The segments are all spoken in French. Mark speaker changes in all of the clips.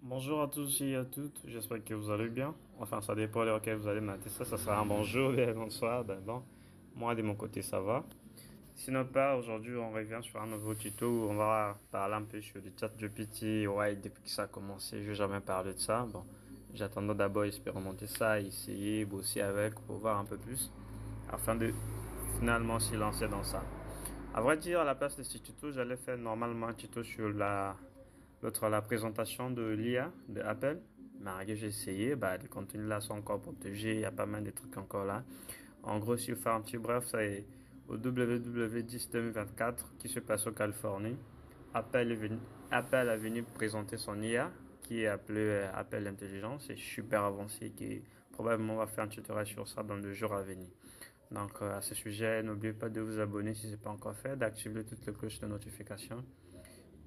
Speaker 1: Bonjour à tous et à toutes, j'espère que vous allez bien. Enfin, ça dépend de auquel vous allez mater ça, ça sera un bonjour, bien un bonsoir, ben bon. Moi, de mon côté, ça va. Sinon, pas, aujourd'hui, on revient sur un nouveau tuto où on va parler un peu sur le chat GPT. Ouais, depuis que ça a commencé, je n'ai jamais parlé de ça. Bon, j'attendais d'abord expérimenter ça, essayer, bosser avec pour voir un peu plus, afin de finalement s'y lancer dans ça. À vrai dire, à la place de ce tuto, j'allais faire normalement un tuto sur la présentation de l'IA de Apple. Mais j'ai essayé, bah, les contenus là sont encore protégés, il y a pas mal de trucs encore là. En gros, si vous faites un petit bref, c'est au WW10 2024 qui se passe en Californie. Apple a venu présenter son IA qui est appelé Apple Intelligence. C'est super avancé qui probablement va faire un tutoriel sur ça dans le jour à venir. Donc à ce sujet, n'oubliez pas de vous abonner si ce n'est pas encore fait, d'activer toutes les cloches de notification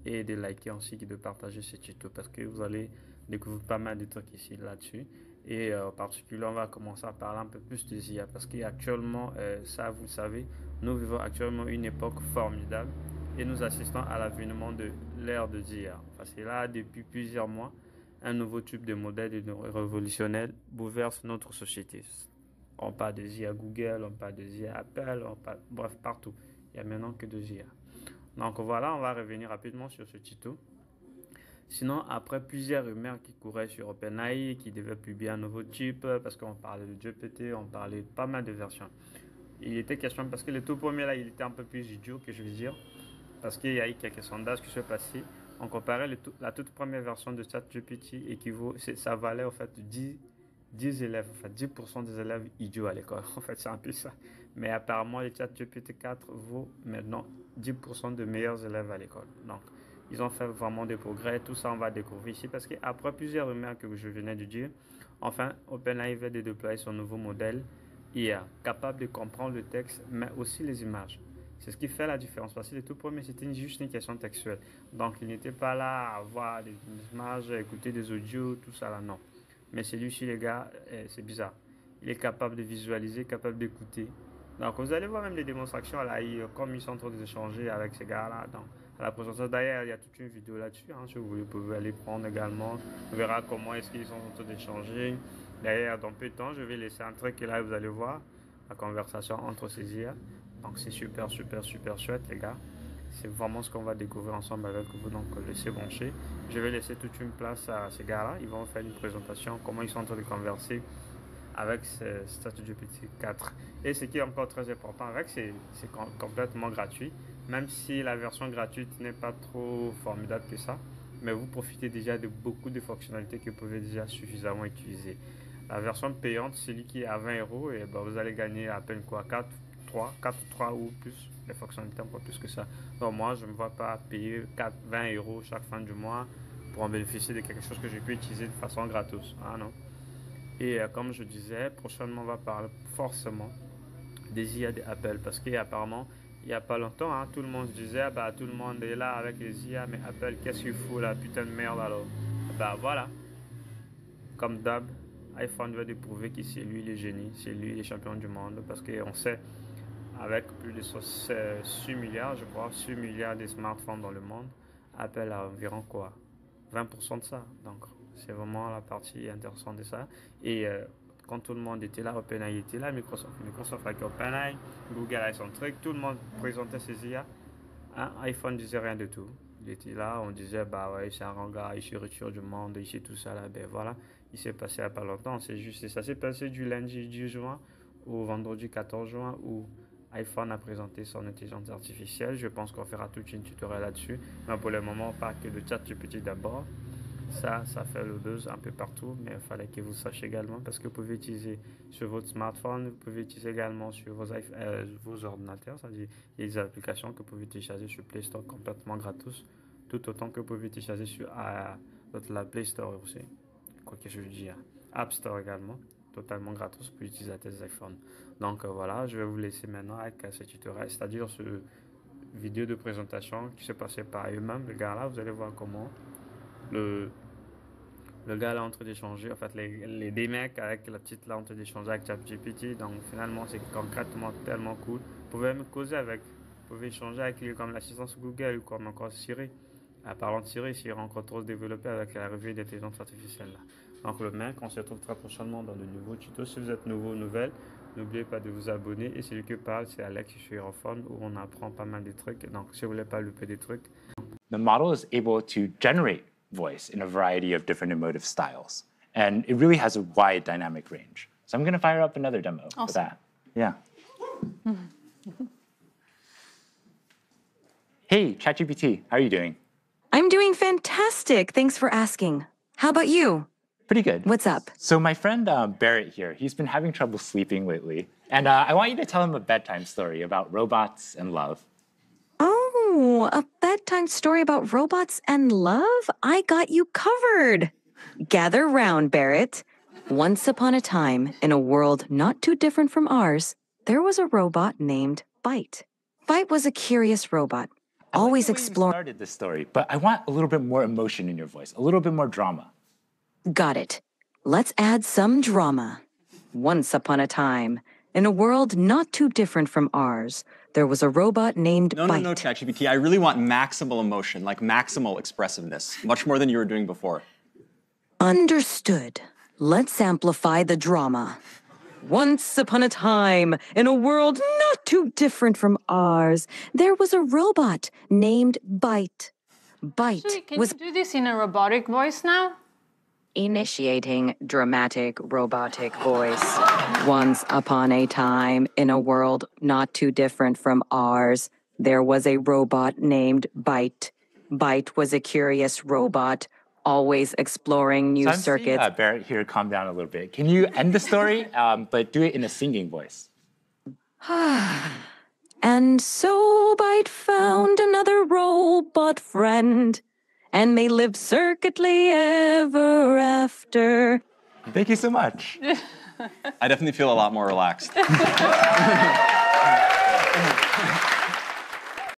Speaker 1: et de liker ainsi que de partager ce tuto parce que vous allez découvrir pas mal de trucs ici là-dessus. Et en particulier, on va commencer à parler un peu plus des IA parce qu'actuellement, ça vous le savez, nous vivons actuellement une époque formidable et nous assistons à l'avènement de l'ère de l'IA. Parce que là, depuis plusieurs mois, un nouveau type de modèle révolutionnaire bouleverse notre société. On parle des IA Google, on parle des IA Apple, bref, partout. Il n'y a maintenant que des IA. Donc voilà, on va revenir rapidement sur ce tuto. Sinon, après plusieurs rumeurs qui couraient sur OpenAI, qui devaient publier un nouveau chip, parce qu'on parlait de GPT, on parlait de pas mal de versions. Il était question, parce que le tout premier là, il était un peu plus idiot, que je veux dire, parce qu'il y a eu quelques sondages qui sont passés. On comparait la toute première version de ChatGPT ça valait en fait 10 élèves, en fait 10% des élèves idiots à l'école. En fait, c'est un peu ça. Mais apparemment, le ChatGPT 4 vaut maintenant 10% de meilleurs élèves à l'école. Donc, ils ont fait vraiment des progrès. Tout ça, on va découvrir ici parce qu'après plusieurs rumeurs que je venais de dire, enfin, OpenAI vient de déployer son nouveau modèle IA, capable de comprendre le texte, mais aussi les images. C'est ce qui fait la différence. Parce que le tout premier, c'était juste une question textuelle. Donc, il n'était pas là à voir des images, à écouter des audios, tout ça là, non. Mais celui-ci, les gars, c'est bizarre. Il est capable de visualiser, capable d'écouter. Donc, vous allez voir même les démonstrations à l'AI, comme ils sont en train d'échanger avec ces gars-là. Donc, à la présentation, d'ailleurs, il y a toute une vidéo là-dessus. Hein, si vous voulez, vous pouvez aller prendre également. On verra comment est-ce qu'ils sont en train d'échanger. D'ailleurs, dans peu de temps, je vais laisser un truc et là, vous allez voir la conversation entre ces IA. Donc, c'est super, super, super chouette, les gars. C'est vraiment ce qu'on va découvrir ensemble avec vous. Donc, laissez brancher. Je vais laisser toute une place à ces gars-là. Ils vont faire une présentation, comment ils sont en train de converser avec ce statut GPT 4. Et ce qui est encore très important avec, c'est complètement gratuit. Même si la version gratuite n'est pas trop formidable que ça, mais vous profitez déjà de beaucoup de fonctionnalités que vous pouvez déjà suffisamment utiliser. La version payante, celui qui est à 20 euros, et ben vous allez gagner à peine quoi, 4 3 ou plus, les fonctionnalités encore plus que ça. Donc moi, je ne me vois pas payer 20 euros chaque fin du mois pour en bénéficier de quelque chose que je peux utiliser de façon gratos. Ah non. Et comme je disais, prochainement, on va parler forcément des IA d'Apple parce qu'apparemment, il n'y a pas longtemps, hein, tout le monde se disait, ah bah, tout le monde est là avec les IA, mais Apple, qu'est-ce qu'il faut là, putain de merde alors. Bah voilà, comme d'hab, iPhone doit prouver que c'est lui le génie, c'est lui le champion du monde parce qu'on sait, avec plus de 6 milliards, je crois, 6 milliards de smartphones dans le monde, Apple a environ quoi 20% de ça. Donc, c'est vraiment la partie intéressante de ça. Et quand tout le monde était là, OpenAI était là, Microsoft avec OpenAI, Google avec son truc, tout le monde présentait ses IA. Hein, iPhone disait rien de tout. Il était là, on disait, bah ouais, c'est un grand gars, il se retire du monde, il sait tout ça là. Ben voilà, il s'est passé il n'y a pas longtemps. C'est juste, ça s'est passé du lundi 10 juin au vendredi 14 juin où iPhone a présenté son intelligence artificielle. Je pense qu'on fera toute une tutoriel là-dessus. Mais pour le moment, pas que le chat GPT d'abord. Ça fait le buzz un peu partout, mais il fallait que vous sachiez également parce que vous pouvez utiliser sur votre smartphone, vous pouvez utiliser également sur vos ordinateurs, c'est-à-dire il y a des applications que vous pouvez télécharger sur Play Store complètement gratos, tout autant que vous pouvez télécharger sur la Play Store aussi, quoi que je veux dire, App Store également, totalement gratos pour utiliser tes iPhones. Donc voilà, je vais vous laisser maintenant avec ce tutoriel, c'est-à-dire ce vidéo de présentation qui s'est passé par eux-mêmes, les gars là, vous allez voir comment le le gars là en train d'échanger, en fait, les des mecs avec la petite là en train d'échanger avec ChatGPT. Donc finalement, c'est concrètement tellement cool. Vous pouvez même causer avec, vous pouvez échanger avec lui comme l'assistance Google ou comme encore Siri. Parlant de Siri, Siri est encore trop développé avec l'arrivée d'intelligence artificielle. Là. Donc le mec, on se retrouve très prochainement dans de nouveaux tutos. Si vous êtes nouveau ou nouvelle, n'oubliez pas de vous abonner. Et celui qui parle, c'est Alex sur Aerophone, où on apprend pas mal de trucs. Donc si vous voulez pas louper des trucs.
Speaker 2: The model is able to generate voice in a variety of different emotive styles. And it really has a wide dynamic range. So I'm going to fire up another demo for that. Yeah. Hey, ChatGPT, how are you doing?
Speaker 3: I'm doing fantastic. Thanks for asking. How about you?
Speaker 2: Pretty good.
Speaker 3: What's up?
Speaker 2: So my friend Barrett here, he's been having trouble sleeping lately. And I want you to tell him a bedtime story about robots and love.
Speaker 3: Oh, a bedtime story about robots and love? I got you covered. Gather round, Barrett. Once upon a time, in a world not too different from ours, there was a robot named Byte. Byte was a curious robot, always exploring.
Speaker 2: I started this story, but I want a little bit more emotion in your voice, a little bit more drama.
Speaker 3: Got it. Let's add some drama. Once upon a time, in a world not too different from ours, there was a robot named Byte.
Speaker 4: No, ChatGPT. I really want maximal emotion, like maximal expressiveness, much more than you were doing before.
Speaker 3: Understood. Let's amplify the drama. Once upon a time, in a world not too different from ours, there was a robot named Byte. Byte
Speaker 5: Actually, can
Speaker 3: was
Speaker 5: you do this in a robotic voice now?
Speaker 3: initiating dramatic robotic voice. Once upon a time, in a world not too different from ours, there was a robot named Byte. Byte was a curious robot, always exploring new circuits.
Speaker 2: Seeing, Barrett here, calm down a little bit. Can you end the story, but do it in a singing voice?
Speaker 3: And so Byte found another robot friend, and they lived circuitly ever after.
Speaker 2: Thank you so much.
Speaker 4: I definitely feel a lot more relaxed.